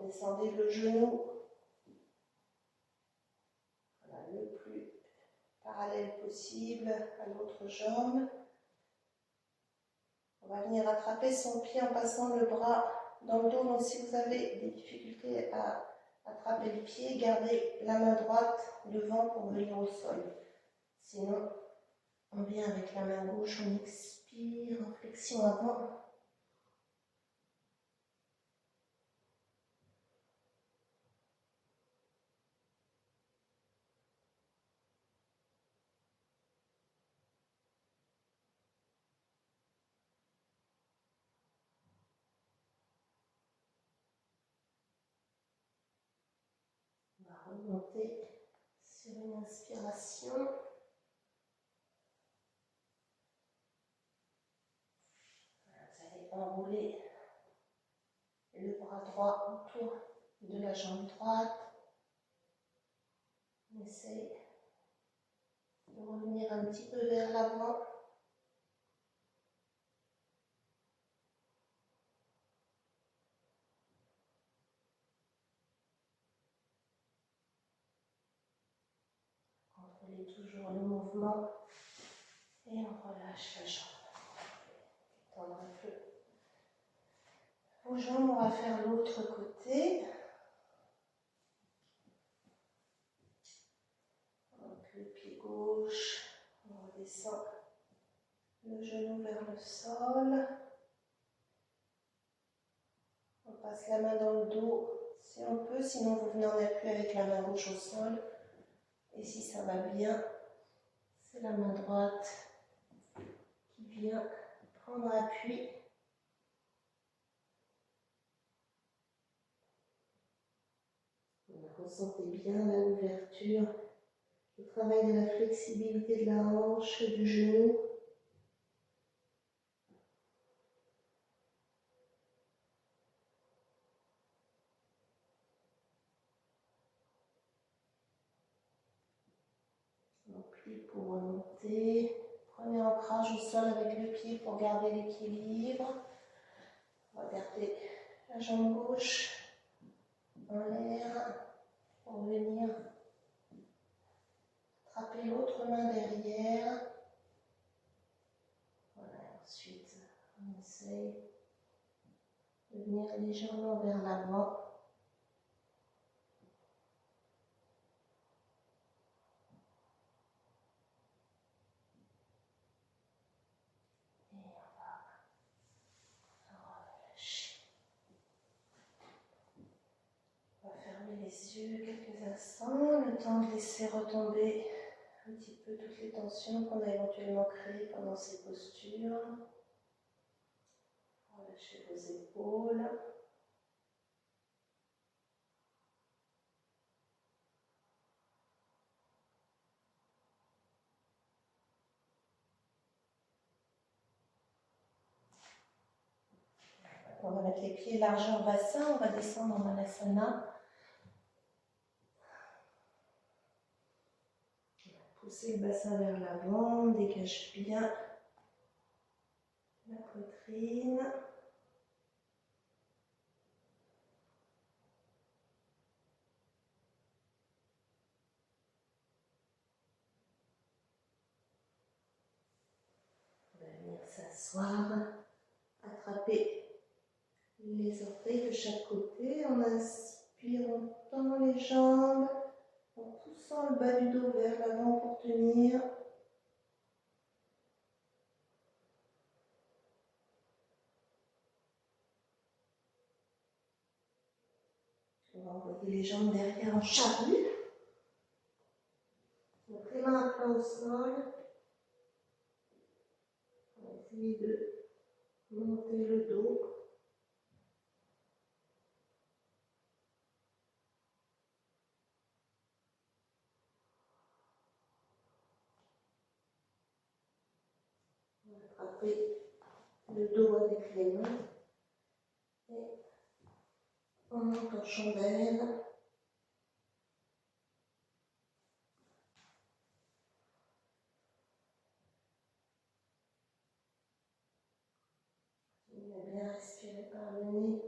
Descendez le genou le plus parallèle possible à l'autre jambe. On va venir attraper son pied en passant le bras dans le dos. Donc si vous avez des difficultés à attraper le pied, gardez la main droite devant pour venir au sol. Sinon, on vient avec la main gauche, on expire en flexion avant. On va remonter sur une inspiration. Vous allez enrouler le bras droit autour de la jambe droite. On essaye de revenir un petit peu vers l'avant. Contrôlez toujours le mouvement et on relâche la jambe. Tendre un peu vos jambes, on va faire l'autre côté. Donc le pied gauche, on redescend le genou vers le sol. On passe la main dans le dos si on peut, sinon vous venez en appui avec la main gauche au sol. Et si ça va bien, c'est la main droite qui vient prendre appui. Ressentez bien l'ouverture, le travail de la flexibilité de la hanche et du genou. On plie pour remonter. Prenez ancrage au sol avec le pied pour garder l'équilibre. On va garder la jambe gauche en l'air pour venir attraper l'autre main derrière. Voilà, ensuite on essaye de venir légèrement vers l'avant. Et on va relâcher. On va fermer les yeux quelques instants, le temps de laisser retomber un petit peu toutes les tensions qu'on a éventuellement créées pendant ces postures. Relâchez vos épaules. On va mettre les pieds largeur bassin, on va descendre en Malasana. Poussez le bassin vers l'avant, dégage bien la poitrine. On va venir s'asseoir, attraper les orteils de chaque côté. On inspire, on tend les jambes, en poussant le bas du dos vers l'avant pour tenir. On va envoyer les jambes derrière en charrue. Donc les mains à plat au sol. On va essayer de monter le dos. On va attraper le dos avec les mains. Et on monte en chandelle. On va bien respirer par le nez.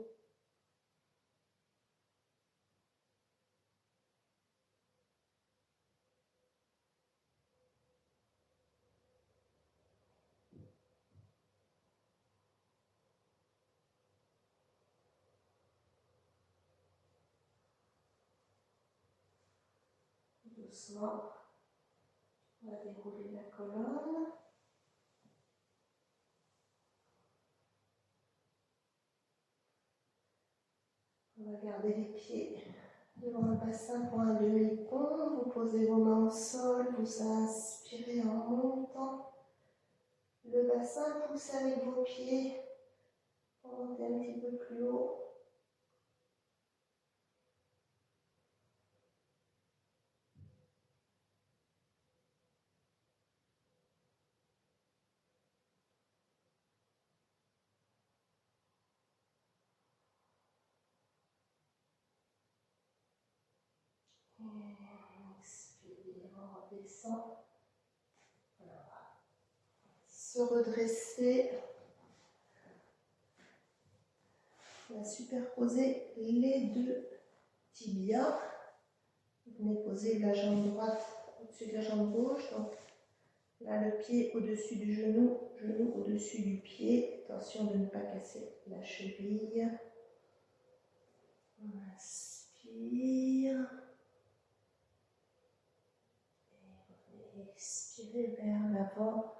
Doucement, on va dérouler la colonne. On va garder les pieds devant le bassin pour un demi-pont. Vous posez vos mains au sol, vous inspirez en montant. Le bassin, poussez avec vos pieds pour monter un petit peu plus haut. Et expire, on redescend. Voilà. Se redresser. On va superposer les deux tibias. Vous venez poser la jambe droite au-dessus de la jambe gauche. Donc là, le pied au-dessus du genou, genou au-dessus du pied. Attention de ne pas casser la cheville. On inspire. Et expirez vers l'avant.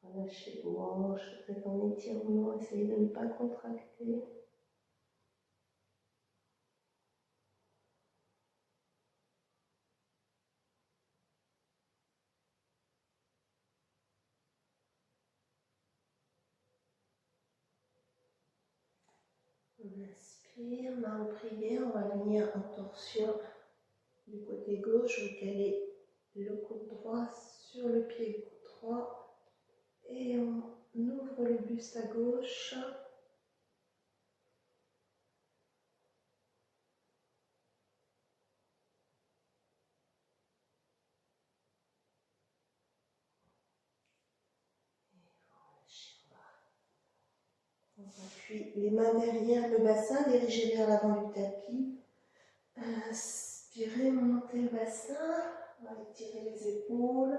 Relâchez vos hanches, vous êtes en étirement, essayez de ne pas contracter. On inspire, main en prière, on va venir en torsion du côté gauche, vous calez le coude droit sur le pied droit et on ouvre le buste à gauche. On appuie les mains derrière le bassin, dirigez vers l'avant du tapis. Inspirez, montez le bassin, on va étirer les épaules.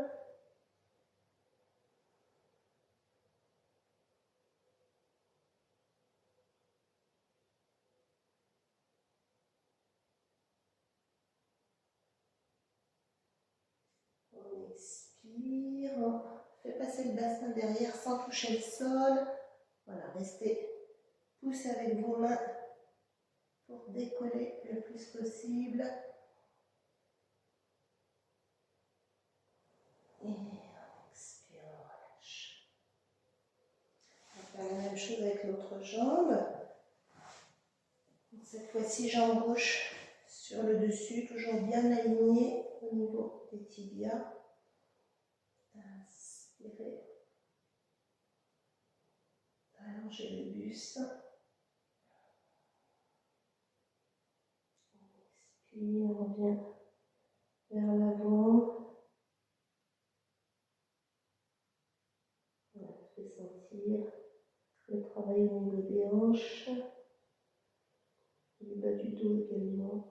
On expire, on fait passer le bassin derrière sans toucher le sol. Voilà, restez poussez avec vos mains pour décoller le plus possible. Et on expire, on relâche. On va faire la même chose avec l'autre jambe. Cette fois-ci, jambe gauche sur le dessus, toujours bien alignée au niveau des tibias. Inspirez. Allongez le buste. Expire, on revient vers l'avant. On fait sentir le travail au niveau des hanches, du bas du dos également.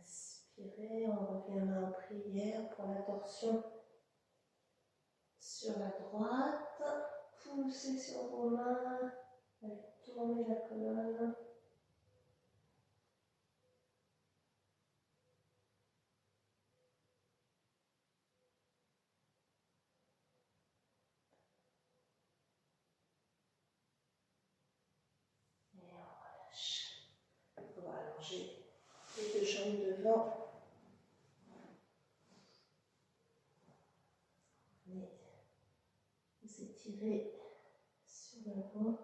Inspirez, on revient main en prière pour la torsion sur la droite. Poussez sur vos mains, tournez la colonne. Et on relâche. On va allonger les deux jambes devant. Vous étirez sur l'avant.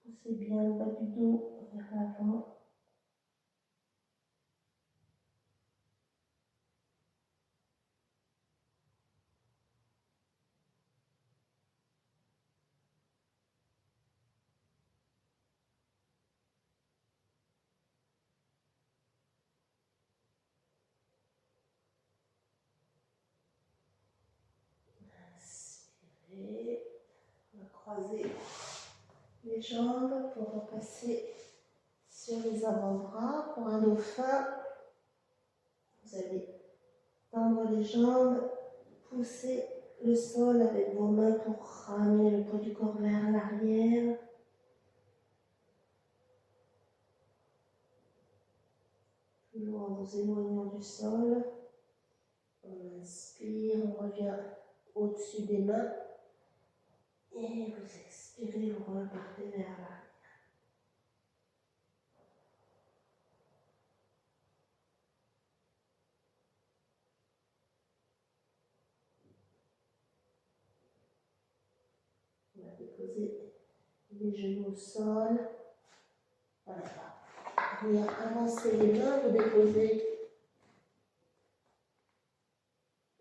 Poussez bien le bas du dos vers l'avant. croisez les jambes pour repasser sur les avant-bras. Pour un dauphin, vous allez tendre les jambes, pousser le sol avec vos mains pour ramener le poids du corps vers l'arrière. Toujours en vous éloignant du sol. On inspire, on revient au-dessus des mains. Et vous expirez, vous repartez vers l'arrière. On va déposer les genoux au sol. Voilà. Venir avancer les mains, vous déposez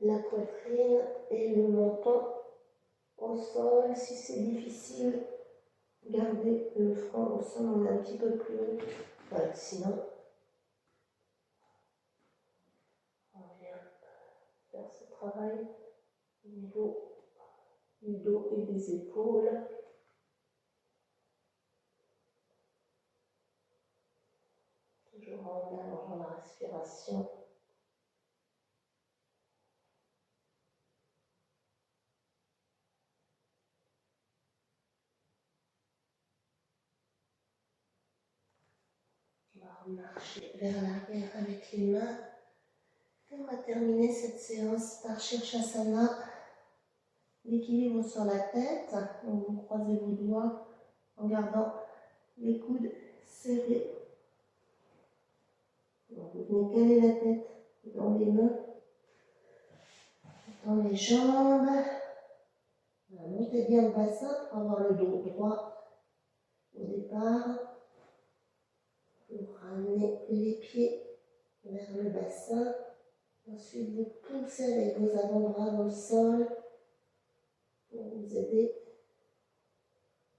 la poitrine et le menton au sol. Si c'est difficile, gardez le front au sol, on est un petit peu plus haut. Voilà, sinon, on vient faire ce travail au niveau du dos et des épaules. Toujours en allongeant la respiration. On va remarcher vers l'arrière avec les mains. Et on va terminer cette séance par Shirshasana, l'équilibre sur la tête. Donc vous croisez vos doigts en gardant les coudes serrés. Donc vous venez caler la tête dans les mains, dans les jambes. Montez bien le bassin pour avoir le dos droit au départ. Vous ramenez les pieds vers le bassin. Ensuite, vous poussez avec vos avant-bras dans le sol pour vous aider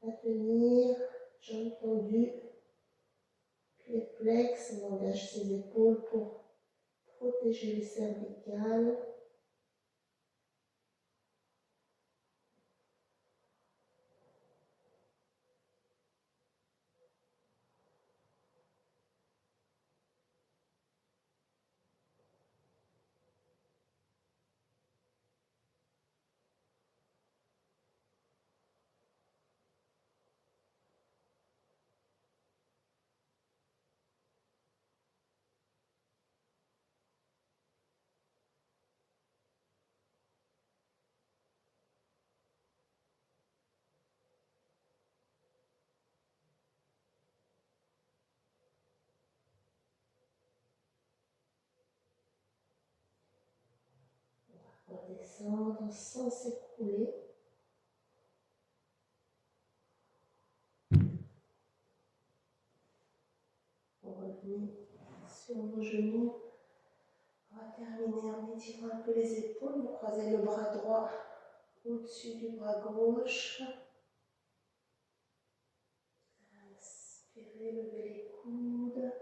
à tenir, jambes tendues, pieds flex. On engage ses épaules pour protéger les cervicales. Redescendre sans s'écrouler. Revenez sur vos genoux. On va terminer en étirant un peu les épaules. Vous croisez le bras droit au-dessus du bras gauche. Inspirez, levez les coudes.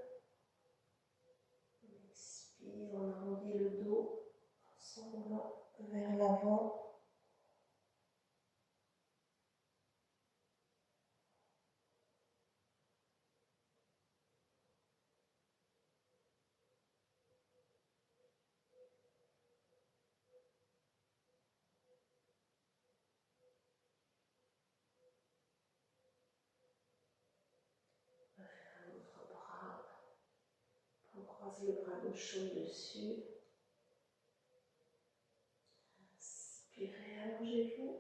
Expire, on arrondit le dos, s'enroulant vers l'avant. L'autre bras, on croise le bras gauche au-dessus. Inspirez, allongez-vous.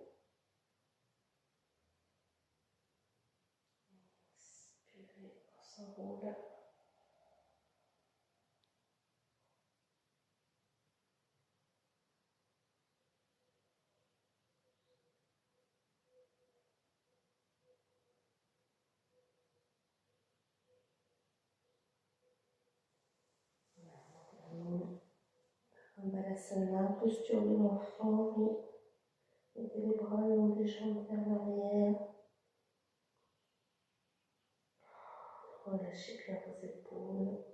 Expirez, on s'enroule. Un balasana, posture de l'enfant, vous mettez les bras le long des jambes vers l'arrière. Relâchez bien vos épaules.